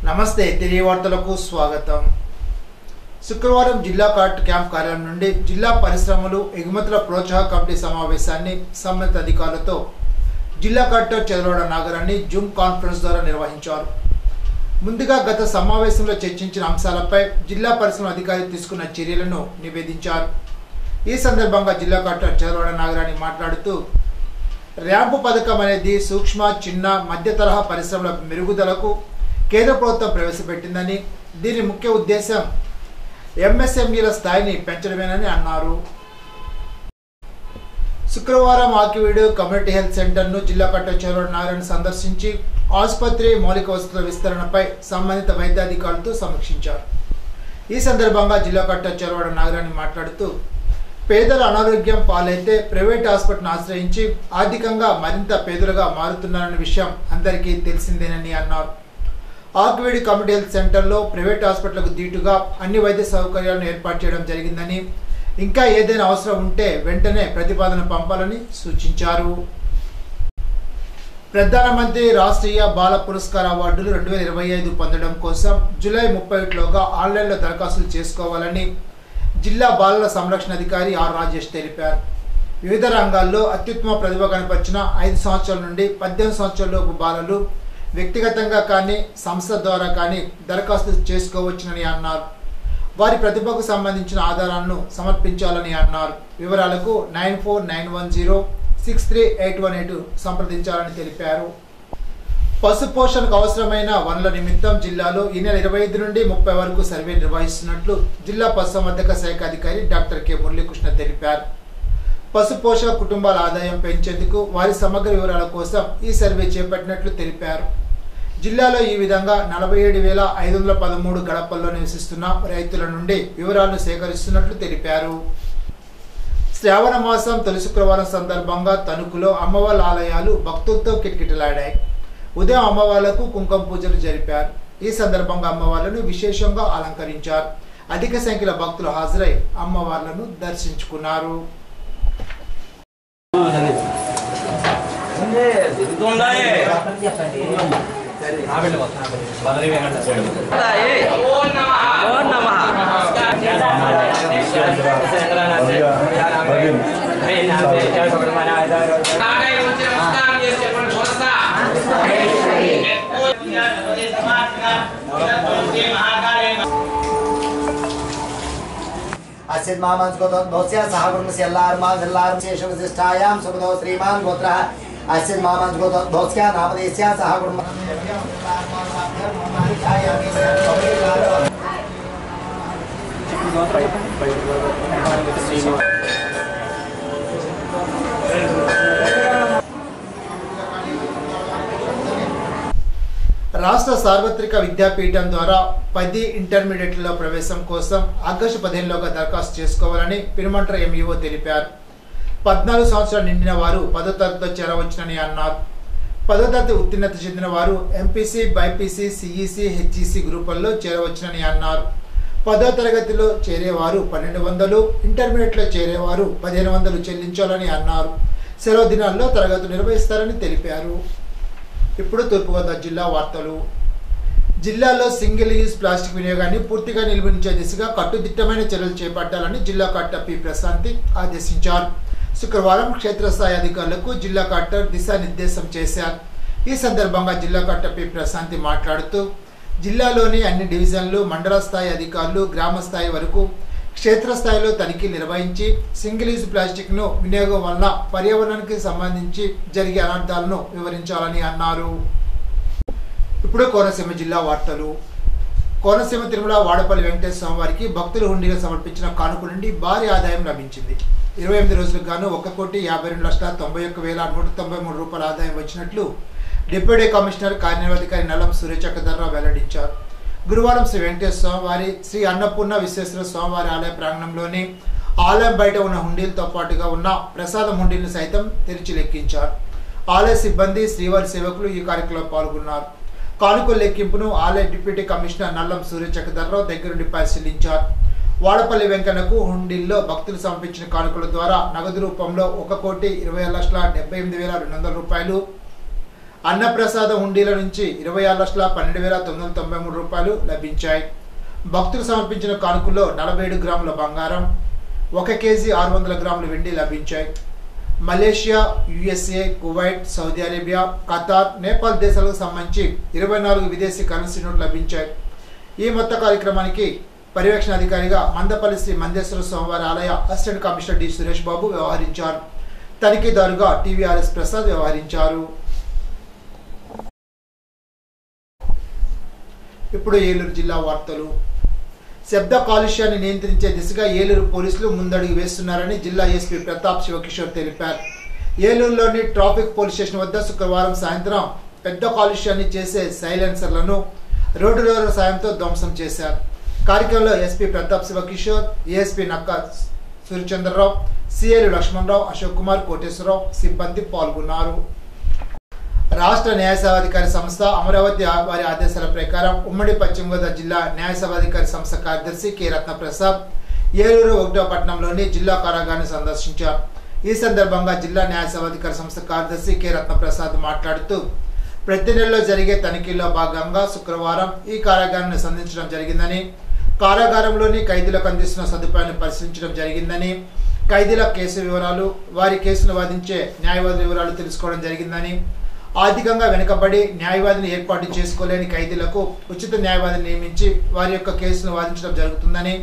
నమస్తే తెలియ వార్తలకు స్వాగతం। శుక్రవారం జిల్లా కలెక్టర్ క్యాంప్ కార్యాలయం నుండి జిల్లా పరిశ్రమలు ఎగుమతుల ప్రోత్సాహక కమిటీ సమావేశాన్ని సంబంధిత అధికారులతో జిల్లా collector Chadalavada Nagarani Zoom conference ద్వారా నిర్వహించారు। ముందుగా గత సమావేశంలో చర్చించిన అంశాలపై జిల్లా పరిశ్రమ అధికారి తీసుకున్న చర్యలను నివేదించారు। ఈ సందర్భంగా జిల్లా కలెక్టర్ చదలవాడ నాగరాణి మాట్లాడుతూ ర్యాంపు పథకం అనేది సూక్ష్మ చిన్న మధ్య తరహా పరిశ్రమల మెరుగుదలకు కేంద్ర ప్రభుత్వం ప్రవేశపెట్టిందని దీని ముఖ్య ఉద్దేశం ఎంఎస్ఎంఈల స్థాయిని పెంచడమేనని అన్నారు। శుక్రవారం ఆకివీడు కమ్యూనిటీ హెల్త్ సెంటర్ను జిల్లా కలెక్టర్ చదలవాడ నాగరాణి సందర్శించి ఆసుపత్రి మౌలిక వసతుల విస్తరణపై సంబంధిత వైద్యాధికారులతో సమీక్షించారు। ఈ సందర్భంగా జిల్లా కలెక్టర్ చదలవాడ నాగరాణి మాట్లాడుతూ పేదల అనారోగ్యం పాలైతే ప్రైవేట్ హాస్పిటల్ను ఆశ్రయించి ఆర్థికంగా మరింత పేదలుగా మారుతున్నారన్న విషయం అందరికీ తెలిసిందేనని అన్నారు। ఆకివీడు కమ్యూనిటీ హెల్త్ సెంటర్లో ప్రైవేట్ హాస్పిటల్కు దీటుగా అన్ని వైద్య సౌకర్యాలను ఏర్పాటు చేయడం జరిగిందని ఇంకా ఏదైనా అవసరం ఉంటే వెంటనే ప్రతిపాదన పంపాలని సూచించారు। ప్రధానమంత్రి రాష్ట్రీయ బాల పురస్కార్ అవార్డులు 2025 పొందడం కోసం జూలై 31లోగా ఆన్లైన్లో దరఖాస్తులు చేసుకోవాలని జిల్లా బాలల సంరక్షణ అధికారి ఆర్ రాజేష్ తెలిపారు। వివిధ రంగాల్లో అత్యుత్తమ ప్రతిభ కనపరిచిన 5 సంవత్సరాల నుండి 18 సంవత్సరాలలోపు బాలలు వ్యక్తిగతంగా కానీ సంస్థ ద్వారా కానీ దరఖాస్తు చేసుకోవచ్చునని అన్నారు। వారి ప్రతిభకు సంబంధించిన ఆధారాలను సమర్పించాలని అన్నారు। వివరాలకు 9491063818 సంప్రదించాలని తెలిపారు। పశు పోషణకు అవసరమైన వనరుల నిమిత్తం జిల్లాలో ఈ నెల 25 నుండి 30 వరకు సర్వే నిర్వహిస్తున్నట్లు జిల్లా పశుసంవర్ధక శాఖ అధికారి డాక్టర్ కె మురళీకృష్ణ తెలిపారు। పశు పోషక కుటుంబాల ఆదాయం పెంచేందుకు వారి సమగ్ర వివరాల కోసం ఈ సర్వే చేపట్టినట్లు తెలిపారు। జిల్లాలో ఈ విధంగా 47,513 గడపల్లో నివసిస్తున్న రైతుల నుండి వివరాలను సేకరిస్తున్నట్లు తెలిపారు। శ్రావణ మాసం తొలి శుక్రవారం సందర్భంగా తణుకులో అమ్మవార్ల ఆలయాలు భక్తులతో కిటకిటలాడాయి। ఉదయం అమ్మవార్లకు కుంకుమ పూజలు జరిపారు। ఈ సందర్భంగా అమ్మవార్లను విశేషంగా అలంకరించారు। అధిక సంఖ్యలో భక్తులు హాజరై అమ్మవార్లను దర్శించుకున్నారు। अस्यद् मामंस्कोतोस्य सहकुर्मस्य एल्लार्मां शेषविशिष्टायां सुखदो श्रीमान् गोत्रः अस्यद् मामंस्कोतोस्य नामदेस्य सहकुर्म రాష్ట్ర సార్వత్రిక విద్యాపీఠం ద్వారా 10 ఇంటర్మీడియట్లో ప్రవేశం కోసం ఆగస్టు 15లోగా దరఖాస్తు చేసుకోవాలని పిరుమంట్ర ఎంఈఓ తెలిపారు। 14 సంవత్సరాలు నిండిన వారు 10వ తరగతిలో చేరవచ్చునని అన్నారు। 10వ తరగతి ఉత్తీర్ణత చెందిన వారు ఎంపీసీ బైపీసీ సిఈసీ హెచ్ఈసీ గ్రూపుల్లో చేరవచ్చునని అన్నారు। 10వ తరగతిలో చేరేవారు 1200, ఇంటర్మీడియట్లో చేరేవారు 1500 చెల్లించాలని అన్నారు। సెలవు దినాల్లో తరగతులు నిర్వహిస్తారని తెలిపారు। ఇప్పుడు తూర్పుగోదావరి జిల్లా వార్తలు। జిల్లాలో సింగిల్ యూజ్ ప్లాస్టిక్ వినియోగాన్ని పూర్తిగా నిలిపించే దిశగా కట్టుదిట్టమైన చర్యలు చేపట్టాలని జిల్లా కలెక్టర్ పి ప్రశాంతి ఆదేశించారు। శుక్రవారం క్షేత్రస్థాయి అధికారులకు జిల్లా కలెక్టర్ దిశానిర్దేశం చేశారు। ఈ సందర్భంగా జిల్లా కలెక్టర్ పి ప్రశాంతి మాట్లాడుతూ జిల్లాలోని అన్ని డివిజన్లు మండల స్థాయి అధికారులు గ్రామ స్థాయి వరకు క్షేత్రస్థాయిలో తనిఖీలు నిర్వహించి సింగిల్ యూజ్ ప్లాస్టిక్ను వినియోగం వల్ల పర్యావరణానికి సంబంధించి జరిగే అనర్థాలను వివరించాలని అన్నారు। ఇప్పుడు కోనసీమ జిల్లా వార్తలు। కోనసీమ తిరుమల వాడపల్లి వెంకటేశ్వర స్వామి వారికి భక్తులు హుండీగా సమర్పించిన కానుక నుండి భారీ ఆదాయం లభించింది। 28 రోజులకు గాను 1,52,91,193 రూపాయల ఆదాయం వచ్చినట్లు డిప్యూటీ కమిషనర్ కార్యనిర్వహణాధికారి నల్లం సూర్యచక్రధర్రావు వెల్లడించారు। గురువారం శ్రీ వెంకటేశ్వర స్వామి వారి శ్రీ అన్నపూర్ణ విశ్వేశ్వర స్వామివారి ఆలయ ప్రాంగణంలోని ఆలయం బయట ఉన్న హుండీలతో పాటుగా ఉన్న ప్రసాదం హుండీలను సైతం తెరిచి లెక్కించారు। ఆలయ సిబ్బంది శ్రీవారి సేవకులు ఈ కార్యక్రమంలో పాల్గొన్నారు। కానుకల లెక్కింపును ఆలయ డిప్యూటీ కమిషనర్ నల్లం సూర్యచక్రధర్రావు దగ్గరుండి పరిశీలించారు। వాడపల్లి వెంకన్నకు హుండీల్లో భక్తులు సమర్పించిన కానుకల ద్వారా నగదు రూపంలో 1,20,78,200 రూపాయలు అన్నప్రసాద హుండీల నుంచి 26,12,993 రూపాయలు లభించాయి. భక్తులు సమర్పించిన కానుకల్లో 47 గ్రాముల బంగారం, 1 కేజీ 600 గ్రాముల వెండి లభించాయి. Malaysia, USA, Kuwait, Saudi Arabia, Qatar, Nepal దేశాలకు సంబంధించి 24 విదేశీ కరెన్సీ నోట్లు లభించాయి. ఈ మొత్తం కార్యక్రమానికి పర్యవేక్షణ అధికారిగా మందపల్లి శ్రీ మందేశ్వర స్వామివారి ఆలయ assistant commissioner D Suresh Babu వ్యవహరించారు. తనిఖీదారుగా టీవీఆర్ఎస్ ప్రసాద్ వ్యవహరించారు. ఇప్పుడు ఏలూరు జిల్లా వార్తలు. శబ్ద కాలుష్యాన్ని నియంత్రించే దిశగా ఏలూరు పోలీసులు ముందడుగు వేస్తున్నారని జిల్లా ఎస్పీ ప్రతాప్ శివకిషోర్ తెలిపారు. ఏలూరులోని ట్రాఫిక్ పోలీస్ స్టేషన్ వద్ద శుక్రవారం సాయంత్రం పెద్ద కాలుష్యాన్ని చేసే సైలెన్సర్లను రోడ్డు రోలర్ సాయంతో ధ్వంసం చేశారు. కార్యక్రమంలో ఎస్పీ ప్రతాప్ శివకిషోర్, ఏఎస్పీ నక్కా సూర్యచంద్రరావు, సిఐలు లక్ష్మణరావు, అశోక్ కుమార్, కోటేశ్వరరావు సిబ్బంది పాల్గొన్నారు. రాష్ట్ర న్యాయ సేవాధికారి సంస్థ అమరావతి వారి ఆదేశాల ప్రకారం ఉమ్మడి పశ్చిమ గోదావరి జిల్లా న్యాయ సేవాధికారి సంస్థ కార్యదర్శి కె రత్నప్రసాద్ ఏలూరు 1వ పట్టణంలోని జిల్లా కారాగారాన్ని సందర్శించారు. ఈ సందర్భంగా జిల్లా న్యాయ సేవాధికారి సంస్థ కార్యదర్శి కె రత్నప్రసాద్ మాట్లాడుతూ ప్రతి నెలలో జరిగే తనిఖీల్లో భాగంగా శుక్రవారం ఈ కారాగారాన్ని సందర్శించడం జరిగిందని, కారాగారంలోని ఖైదీలకు అందిస్తున్న సదుపాయాన్ని పరిశీలించడం జరిగిందని, ఖైదీల కేసు వివరాలు, వారి కేసును వాదించే న్యాయవాదుల వివరాలు తెలుసుకోవడం జరిగిందని, ఆర్థికంగా వెనుకబడి న్యాయవాదిని ఏర్పాటు చేసుకోలేని ఖైదీలకు ఉచిత న్యాయవాదిని నియమించి వారి యొక్క కేసును వాదించడం జరుగుతుందని,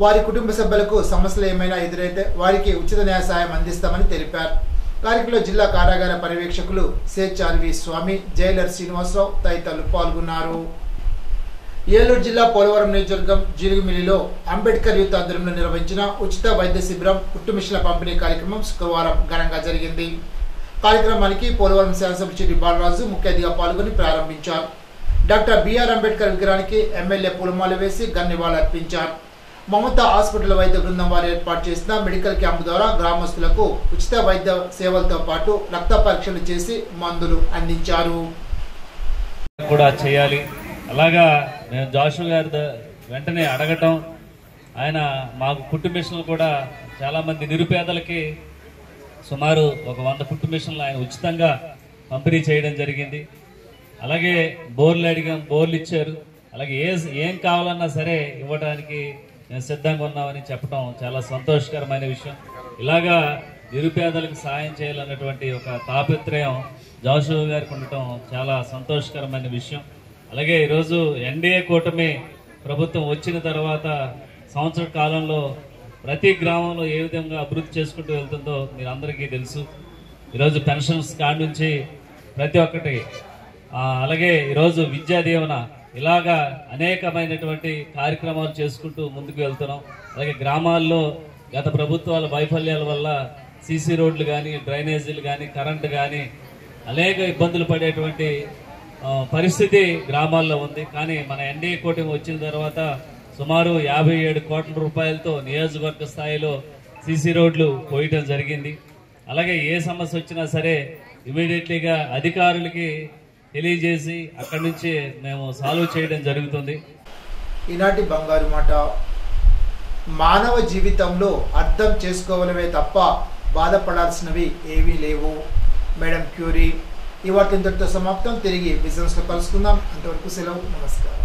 వారి కుటుంబ సభ్యులకు సమస్యలు ఏమైనా ఎదురైతే వారికి ఉచిత న్యాయ సహాయం అందిస్తామని తెలిపారు. కార్యక్రమంలో జిల్లా కారాగార పర్యవేక్షకులు సేచార్వి స్వామి, జైలర్ శ్రీనివాసరావు తదితరులు పాల్గొన్నారు. ఏలూరు జిల్లా పోలవరం నియోజకవర్గం జీలుగుమిల్లిలో అంబేద్కర్ యూత్ ఆధ్వర్యంలో నిర్వహించిన ఉచిత వైద్య శిబిరం, కుట్టు మిషన్ల పంపిణీ కార్యక్రమం శుక్రవారం ఘనంగా జరిగింది. కార్యక్రమానికి పోలవరం శాసనసభ్యుడు చిట్టి బాలరాజు ముఖ్య అతిథిగా పాల్గొని ప్రారంభించారు. డాక్టర్ బిఆర్ అంబేద్కర్ విగ్రహానికి ఎమ్మెల్యే పూలమాల వేసి నివాళులర్పించారు. మమతా హాస్పిటల్ వైద్య బృందం వారు ఏర్పాటు చేసిన మెడికల్ క్యాంపు ద్వారా గ్రామస్తులకు ఉచిత వైద్య సేవలతో పాటు రక్త పరీక్షలు చేసి మందులు అందించారు. కూడా చేయాలి. అలాగా మేము జాషు గారి వెంటనే అడగటం, ఆయన మాకు కుట్టు మిషన్లు కూడా చాలామంది నిరుపేదలకి సుమారు 100 కుట్టు మిషన్లు ఆయన ఉచితంగా పంపిణీ చేయడం జరిగింది. అలాగే బోర్లు అడిగాం, బోర్లు ఇచ్చారు. అలాగే ఏం కావాలన్నా సరే ఇవ్వడానికి మేము సిద్ధంగా ఉన్నామని చెప్పడం చాలా సంతోషకరమైన విషయం. ఇలాగా నిరుపేదలకు సాయం చేయాలన్నటువంటి ఒక తాపత్రయం జాషు గారికి ఉండటం చాలా సంతోషకరమైన విషయం. అలాగే ఈరోజు ఎన్డీఏ కూటమి ప్రభుత్వం వచ్చిన తర్వాత సంవత్సర కాలంలో ప్రతి గ్రామంలో ఏ విధంగా అభివృద్ధి చేసుకుంటూ వెళ్తుందో మీరు అందరికీ తెలుసు. ఈరోజు పెన్షన్స్ కాడి నుంచి ప్రతి ఒక్కటి, అలాగే ఈరోజు విద్యా దీవెన, ఇలాగా అనేకమైనటువంటి కార్యక్రమాలు చేసుకుంటూ ముందుకు వెళ్తున్నాం. అలాగే గ్రామాల్లో గత ప్రభుత్వాల వైఫల్యాల వల్ల సీసీ రోడ్లు కానీ, డ్రైనేజీలు కానీ, కరెంటు కానీ అనేక ఇబ్బందులు పడేటువంటి పరిస్థితి గ్రామాల్లో ఉంది. కానీ మన ఎన్డీఏ కూటమి వచ్చిన తర్వాత సుమారు 57 కోట్ల రూపాయలతో నియోజకవర్గ స్థాయిలో సీసీ రోడ్లు పోయటం జరిగింది. అలాగే ఏ సమస్య వచ్చినా సరే ఇమీడియట్లీగా అధికారులకి తెలియజేసి అక్కడి నుంచి మేము సాల్వ్ చేయడం జరుగుతుంది. ఈనాటి బంగారు మాట, మానవ జీవితంలో అర్థం చేసుకోవడమే తప్ప బాధపడాల్సినవి ఏవీ లేవు. Madam Curie. ఈ వార్త ఇంతటితో సమాప్తం. తిరిగి బిజినెస్లో కలుసుకుందాం. అంతవరకు సెలవు. నమస్కారం.